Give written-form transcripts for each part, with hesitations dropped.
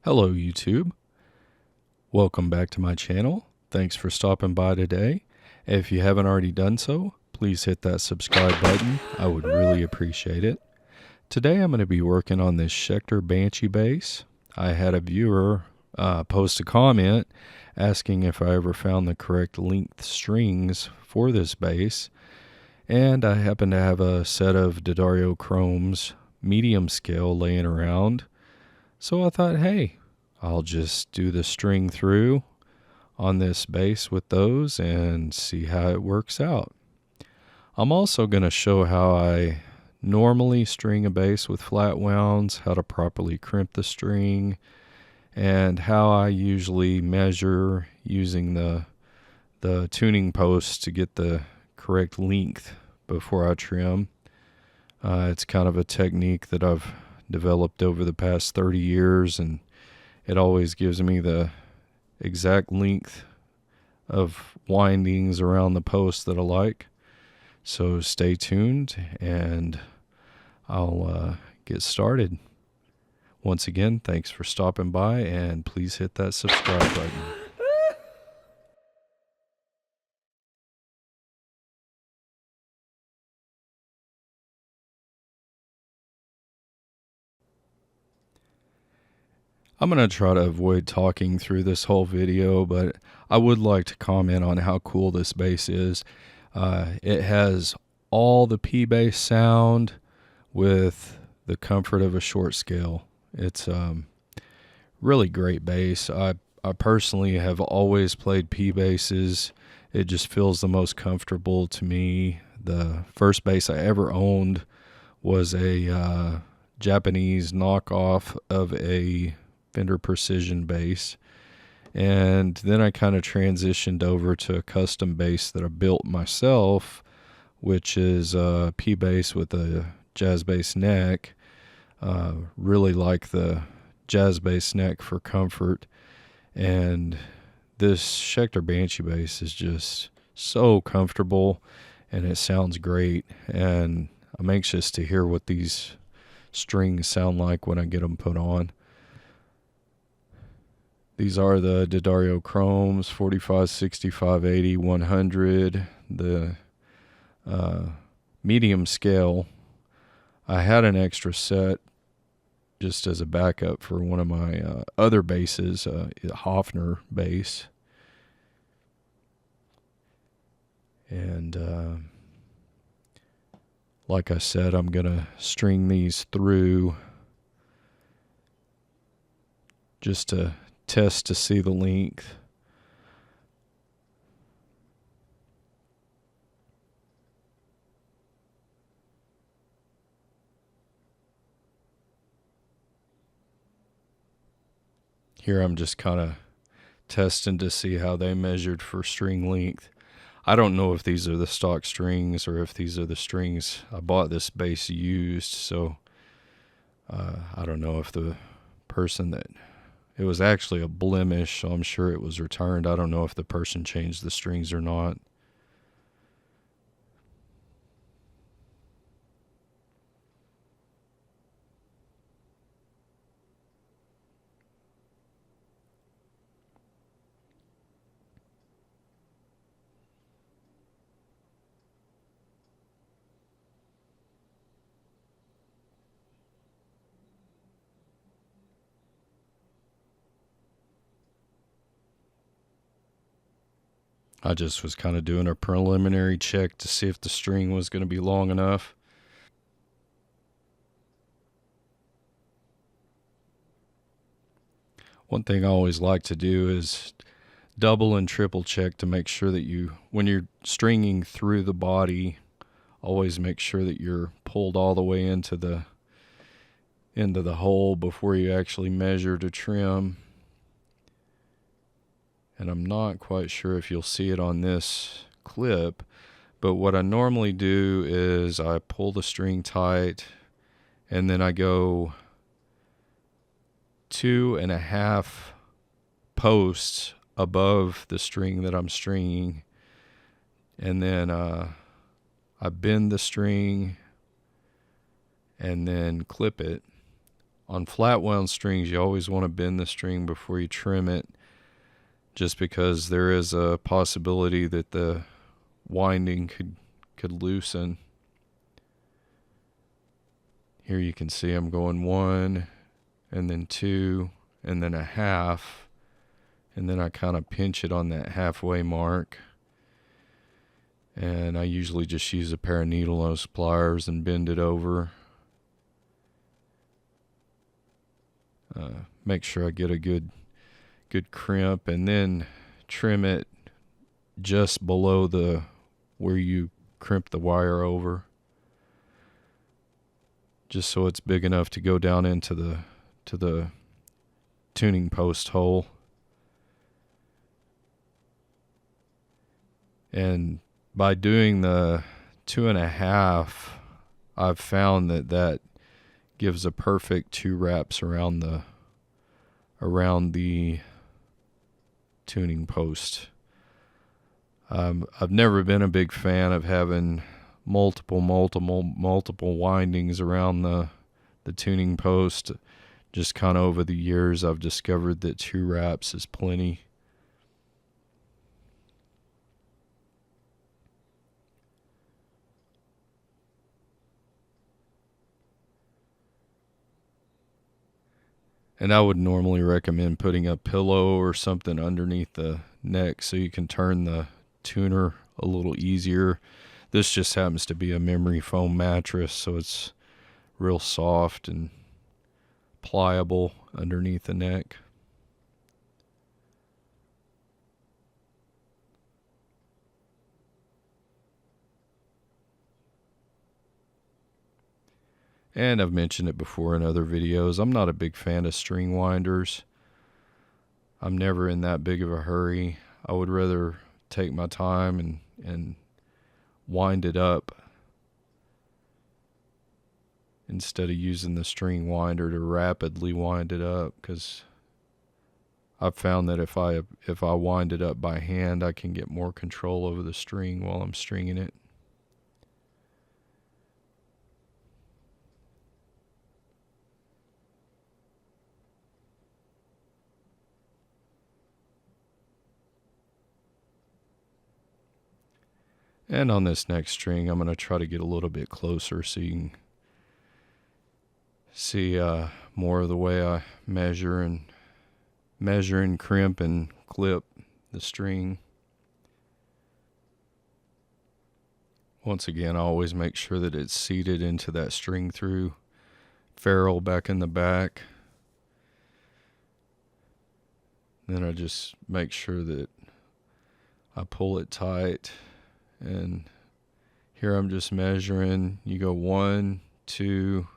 Hello YouTube, welcome back to my channel. Thanks for stopping by today. If you haven't already done so, please hit that subscribe button. I would really appreciate it. Today I'm going to be working on this Schecter Banshee bass. I had a viewer post a comment asking if I ever found the correct length strings for this bass, and I happen to have a set of D'Addario Chromes medium scale laying around, so I thought, hey, I'll just do the string through on this bass with those and see how it works out. I'm also going to show how I normally string a bass with flat wounds, how to properly crimp the string, and how I usually measure using the tuning posts to get the correct length before I trim. It's kind of a technique that I've developed over the past 30 years, and it always gives me the exact length of windings around the post that I like. So stay tuned and I'll get started. Once again, thanks for stopping by, and please hit that subscribe button. I'm going to try to avoid talking through this whole video, but I would like to comment on how cool this bass is. It has all the P bass sound with the comfort of a short scale. It's really great bass. I personally have always played P basses. It just feels the most comfortable to me. The first bass I ever owned was a Japanese knockoff of a Fender Precision bass, and then I kind of transitioned over to a custom bass that I built myself, which is a P bass with a jazz bass neck. Really like the jazz bass neck for comfort, and this Schecter Banshee bass is just so comfortable and it sounds great, and I'm anxious to hear what these strings sound like when I get them put on. These are the D'Addario Chromes 45, 65, 80, 100, the medium scale. I had an extra set just as a backup for one of my other basses, Hofner bass. And like I said, I'm going to string these through just to test to see the length. Here I'm just kind of testing to see how they measured for string length. I don't know if these are the stock strings or if these are the strings. I bought this bass used, so I don't know if the person that... It was actually a blemish, so I'm sure it was returned. I don't know if the person changed the strings or not. I just was kind of doing a preliminary check to see if the string was going to be long enough. One thing I always like to do is double and triple check to make sure that when you're stringing through the body, always make sure that you're pulled all the way into the hole before you actually measure to trim. And I'm not quite sure if you'll see it on this clip, but what I normally do is I pull the string tight and then I go 2.5 posts above the string that I'm stringing, and then I bend the string and then clip it On flat wound strings, you always want to bend the string before you trim it, just because there is a possibility that the winding could loosen. Here you can see I'm going 1 and then 2 and then a half, and then I kind of pinch it on that halfway mark. And I usually just use a pair of needle nose pliers and bend it over. Make sure I get a good crimp, and then trim it just below where you crimp the wire over, just so it's big enough to go down into the tuning post hole. And by doing the 2.5, I've found that gives a perfect 2 wraps around the tuning post. I've never been a big fan of having multiple windings around the tuning post. Just kind of over the years, I've discovered that 2 wraps is plenty. And I would normally recommend putting a pillow or something underneath the neck so you can turn the tuner a little easier. This just happens to be a memory foam mattress, so it's real soft and pliable underneath the neck. And I've mentioned it before in other videos, I'm not a big fan of string winders. I'm never in that big of a hurry. I would rather take my time and wind it up instead of using the string winder to rapidly wind it up, because I've found that if I wind it up by hand, I can get more control over the string while I'm stringing it. And on this next string, I'm going to try to get a little bit closer so you can see more of the way I measure and crimp and clip the string. Once again, I always make sure that it's seated into that string through ferrule back in the back. Then I just make sure that I pull it tight. And here I'm just measuring. You go 1, 2.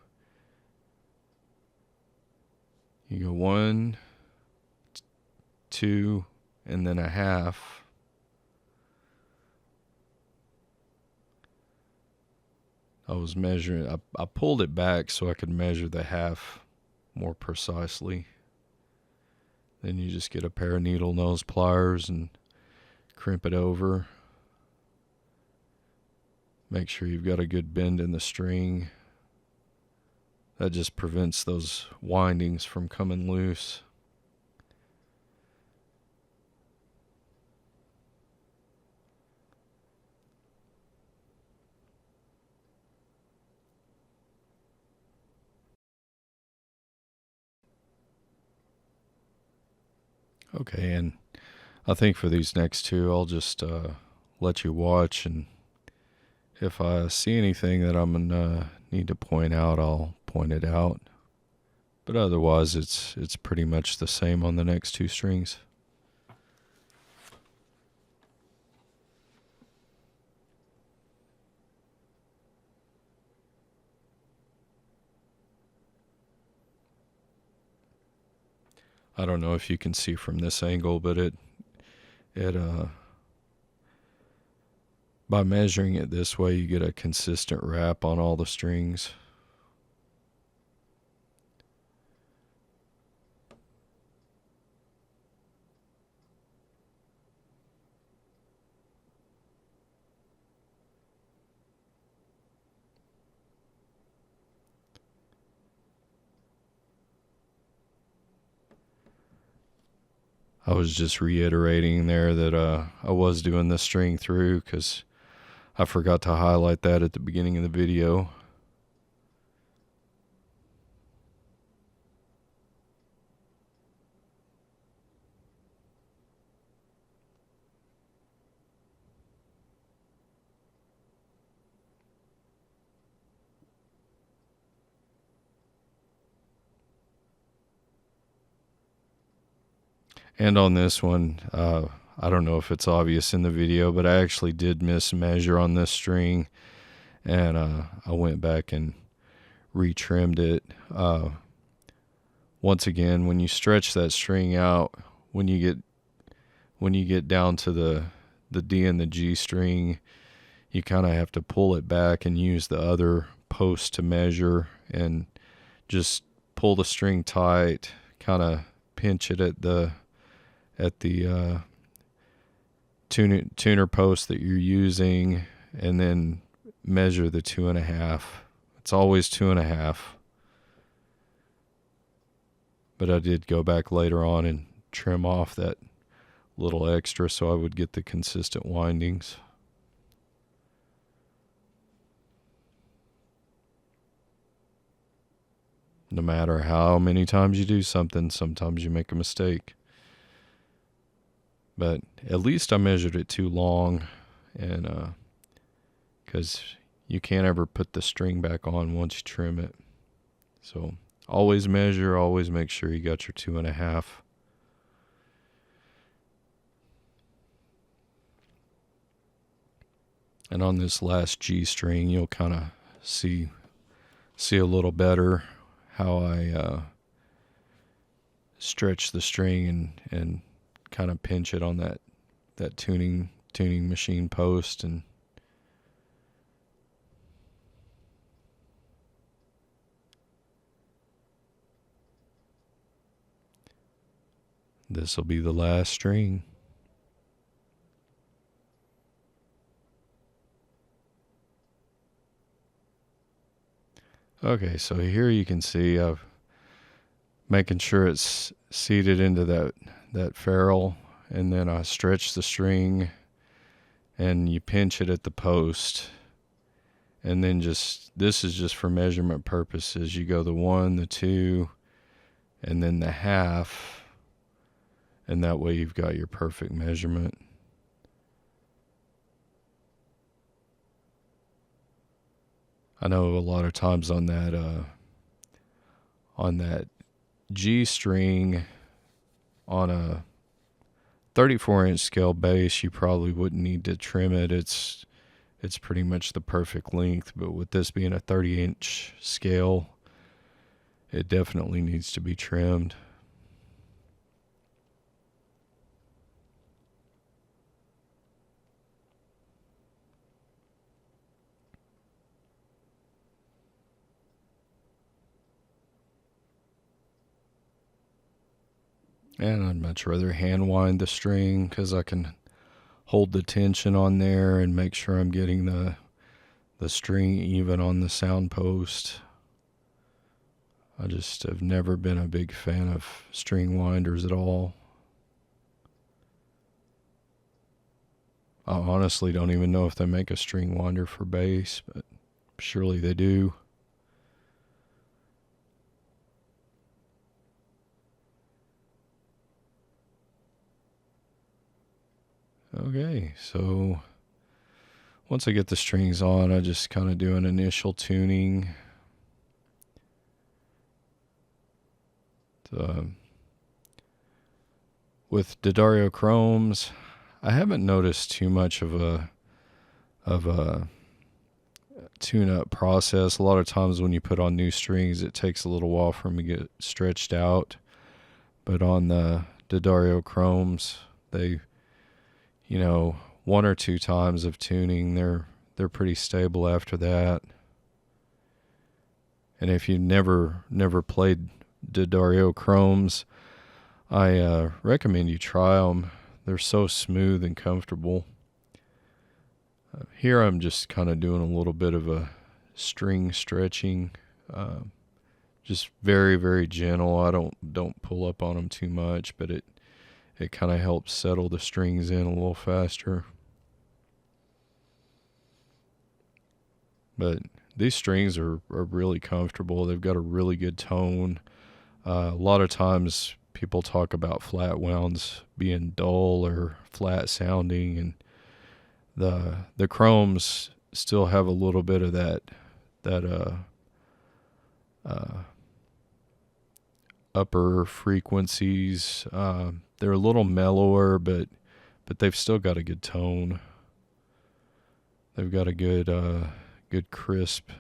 You go 1, 2, and then a half. I was measuring. I pulled it back so I could measure the half more precisely. Then you just get a pair of needle nose pliers and crimp it over. Make sure you've got a good bend in the string. That just prevents those windings from coming loose. Okay, and I think for these next 2, I'll just let you watch, and if I see anything that I'm going to need to point out, I'll point it out. But otherwise, it's pretty much the same on the next 2 strings. I don't know if you can see from this angle, but it by measuring it this way, you get a consistent wrap on all the strings. I was just reiterating there that I was doing the string through because I forgot to highlight that at the beginning of the video. And on this one, I don't know if it's obvious in the video, but I actually did mismeasure on this string, and I went back and retrimmed it. Once again, when you stretch that string out, when you get down to the D and the G string, you kind of have to pull it back and use the other post to measure, and just pull the string tight, kind of pinch it at the tuner post that you're using, and then measure the 2.5. It's always 2.5. But I did go back later on and trim off that little extra so I would get the consistent windings. No matter how many times you do something, sometimes you make a mistake. But at least I measured it too long, and because you can't ever put the string back on once you trim it. So always measure, always make sure you got your 2.5. And on this last G string, you'll kind of see a little better how I stretch the string and kind of pinch it on that tuning machine post. And this will be the last string. Okay, so here you can see I've making sure it's seated into that ferrule, and then I stretch the string and you pinch it at the post, and then this is just for measurement purposes. You go the 1, the 2, and then the half, and that way you've got your perfect measurement. I know a lot of times on that G string on a 34-inch scale bass, you probably wouldn't need to trim it. It's pretty much the perfect length. But with this being a 30-inch scale, it definitely needs to be trimmed. And I'd much rather hand wind the string because I can hold the tension on there and make sure I'm getting the string even on the sound post. I just have never been a big fan of string winders at all. I honestly don't even know if they make a string winder for bass, but surely they do. Okay, so once I get the strings on, I just kind of do an initial tuning. With D'Addario Chromes, I haven't noticed too much of a tune-up process. A lot of times when you put on new strings, it takes a little while for them to get stretched out. But on the D'Addario Chromes, they, 1 or 2 times of tuning, they're pretty stable after that. And if you've never played D'Addario Chromes, I recommend you try them. They're so smooth and comfortable. Here I'm just kind of doing a little bit of a string stretching, just very, very gentle. I don't pull up on them too much, but it it kind of helps settle the strings in a little faster. But these strings are really comfortable. They've got a really good tone. A lot of times people talk about flat wounds being dull or flat sounding, and the chromes still have a little bit of that upper frequencies. They're a little mellower, but they've still got a good tone. They've got a good crisp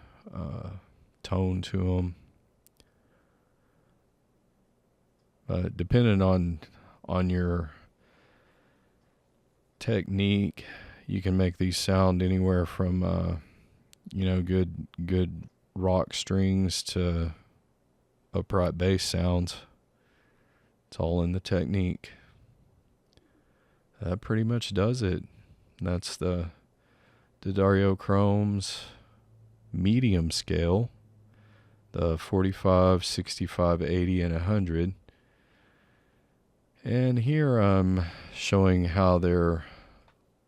tone to them. Depending on your technique, you can make these sound anywhere from good rock strings to upright bass sounds. It's all in the technique. That pretty much does it. That's the D'Addario Chromes medium scale, the 45, 65, 80, and 100. And here I'm showing how they're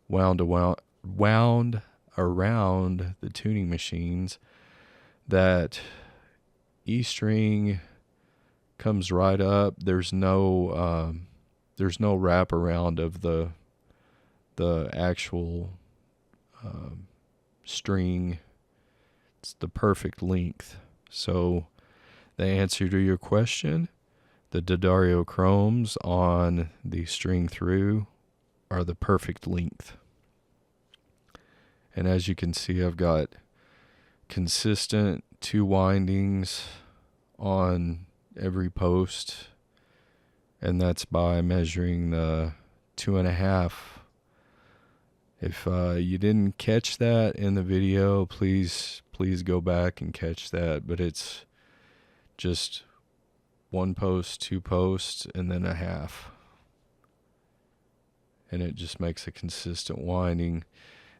wound around the tuning machines. That E string comes right up. There's no wrap around of the actual string. It's the perfect length. So the answer to your question, the D'Addario Chromes on the string through are the perfect length. And as you can see, I've got consistent 2 windings on every post, and that's by measuring the 2.5. If you didn't catch that in the video, please go back and catch that. But it's just 1 post, 2 posts, and then a half, and it just makes a consistent winding.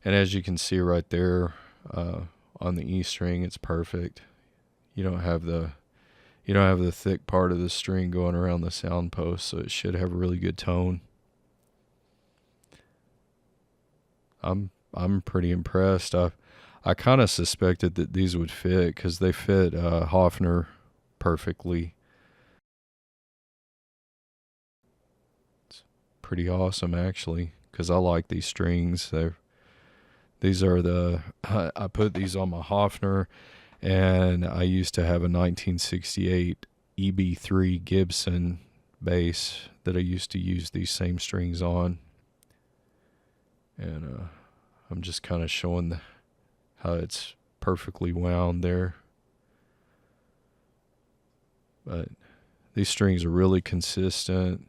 And as you can see right there on the E string, it's perfect. You don't have the thick part of the string going around the sound post, so it should have a really good tone. I'm pretty impressed. I kind of suspected that these would fit because they fit Hofner perfectly. It's pretty awesome actually, because I like these strings. These are I put these on my Hofner, and I used to have a 1968 EB3 Gibson bass that I used to use these same strings on. And I'm just kind of showing how it's perfectly wound there. But these strings are really consistent.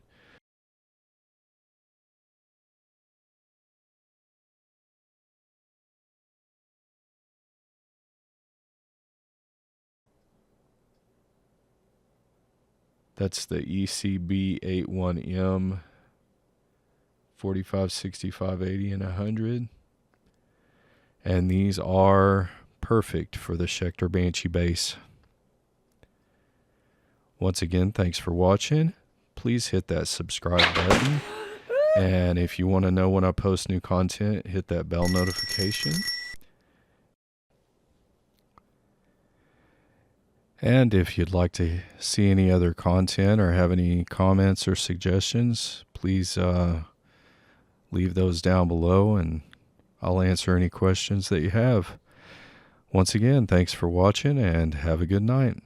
That's the ECB81M 45, 65, 80, and 100. And these are perfect for the Schecter Banshee bass. Once again, thanks for watching. Please hit that subscribe button. And if you want to know when I post new content, hit that bell notification. And if you'd like to see any other content or have any comments or suggestions, please leave those down below and I'll answer any questions that you have. Once again, thanks for watching and have a good night.